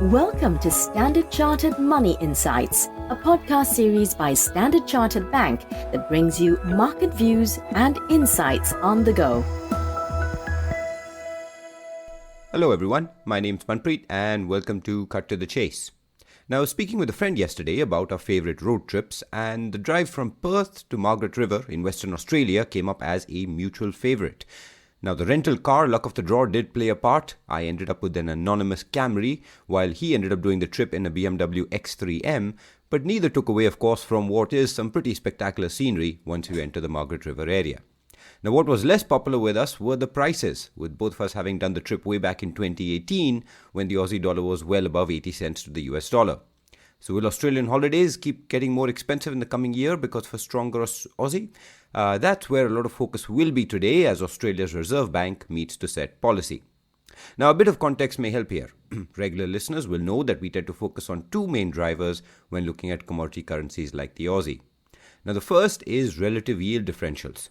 Welcome to Standard Chartered Money Insights, a podcast series by Standard Chartered Bank that brings you market views and insights on the go. Hello everyone, my name's Manpreet and welcome to Cut to the Chase. Now, I was speaking with a friend yesterday about our favourite road trips, and the drive from Perth to Margaret River in Western Australia came up as a mutual favourite. Now, the rental car luck of the draw did play a part. I ended up with an anonymous Camry, while he ended up doing the trip in a BMW X3M, but neither took away, of course, from what is some pretty spectacular scenery once you enter the Margaret River area. Now, what was less popular with us were the prices, with both of us having done the trip way back in 2018 when the Aussie dollar was well above 80 cents to the US dollar. So will Australian holidays keep getting more expensive in the coming year because of a stronger Aussie? That's where a lot of focus will be today as Australia's Reserve Bank meets to set policy. Now, a bit of context may help here. Regular listeners will know that we tend to focus on two main drivers when looking at commodity currencies like the Aussie. Now, the first is relative yield differentials.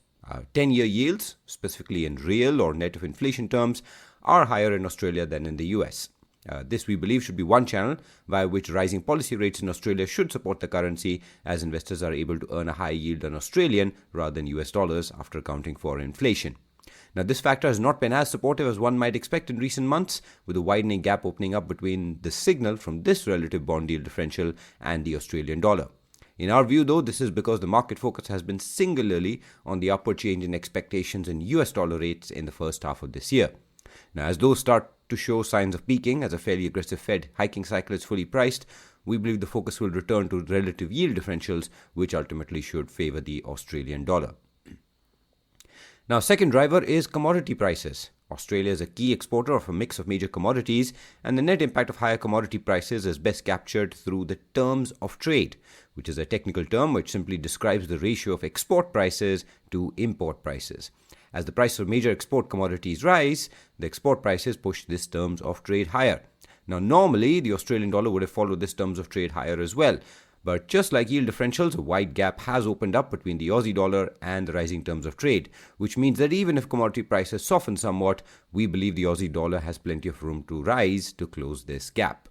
10-year yields, specifically in real or net of inflation terms, are higher in Australia than in the US. This, we believe, should be one channel via which rising policy rates in Australia should support the currency, as investors are able to earn a high yield on Australian rather than US dollars after accounting for inflation. Now, this factor has not been as supportive as one might expect in recent months, with a widening gap opening up between the signal from this relative bond yield differential and the Australian dollar. In our view, though, this is because the market focus has been singularly on the upward change in expectations in US dollar rates in the first half of this year. Now, as those start to show signs of peaking as a fairly aggressive Fed hiking cycle is fully priced, we believe the focus will return to relative yield differentials, which ultimately should favor the Australian dollar. Now, second driver is commodity prices. Australia is a key exporter of a mix of major commodities, and the net impact of higher commodity prices is best captured through the terms of trade, which is a technical term which simply describes the ratio of export prices to import prices. As the price of major export commodities rise, the export prices push this terms of trade higher. Now, normally, the Australian dollar would have followed this terms of trade higher as well. But just like yield differentials, a wide gap has opened up between the Aussie dollar and the rising terms of trade, which means that even if commodity prices soften somewhat, we believe the Aussie dollar has plenty of room to rise to close this gap.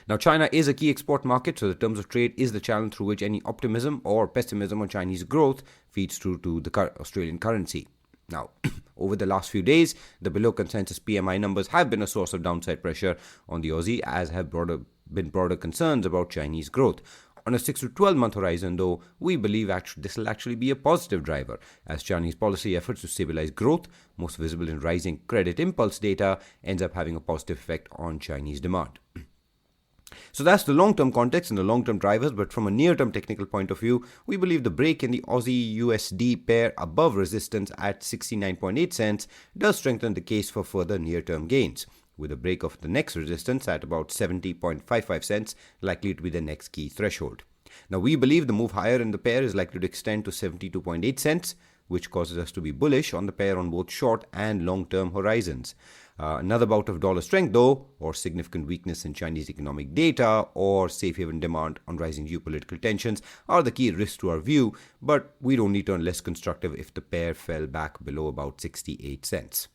Now, China is a key export market, so the terms of trade is the channel through which any optimism or pessimism on Chinese growth feeds through to the Australian currency. Now, over the last few days, the below consensus PMI numbers have been a source of downside pressure on the Aussie, as have been broader concerns about Chinese growth. On a 6 to 12 month horizon, though, we believe this will actually be a positive driver, as Chinese policy efforts to stabilize growth, most visible in rising credit impulse data, ends up having a positive effect on Chinese demand. So that's the long-term context and the long-term drivers, but from a near-term technical point of view, we believe the break in the Aussie-USD pair above resistance at 69.8 cents does strengthen the case for further near-term gains, with a break of the next resistance at about 70.55 cents likely to be the next key threshold. Now, we believe the move higher in the pair is likely to extend to 72.8 cents, which causes us to be bullish on the pair on both short and long-term horizons. Another bout of dollar strength, though, or significant weakness in Chinese economic data, or safe haven demand on rising geopolitical tensions are the key risks to our view, but we'd only turn less constructive if the pair fell back below about 68 cents.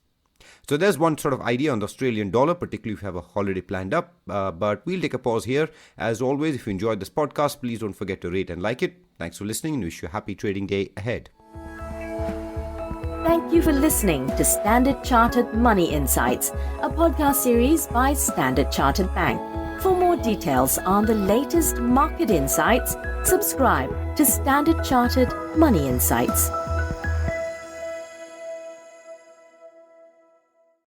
So there's one sort of idea on the Australian dollar, particularly if you have a holiday planned up, but we'll take a pause here. As always, if you enjoyed this podcast, please don't forget to rate and like it. Thanks for listening and wish you a happy trading day ahead. Thank you for listening to Standard Chartered Money Insights, a podcast series by Standard Chartered Bank. For more details on the latest market insights, subscribe to Standard Chartered Money Insights.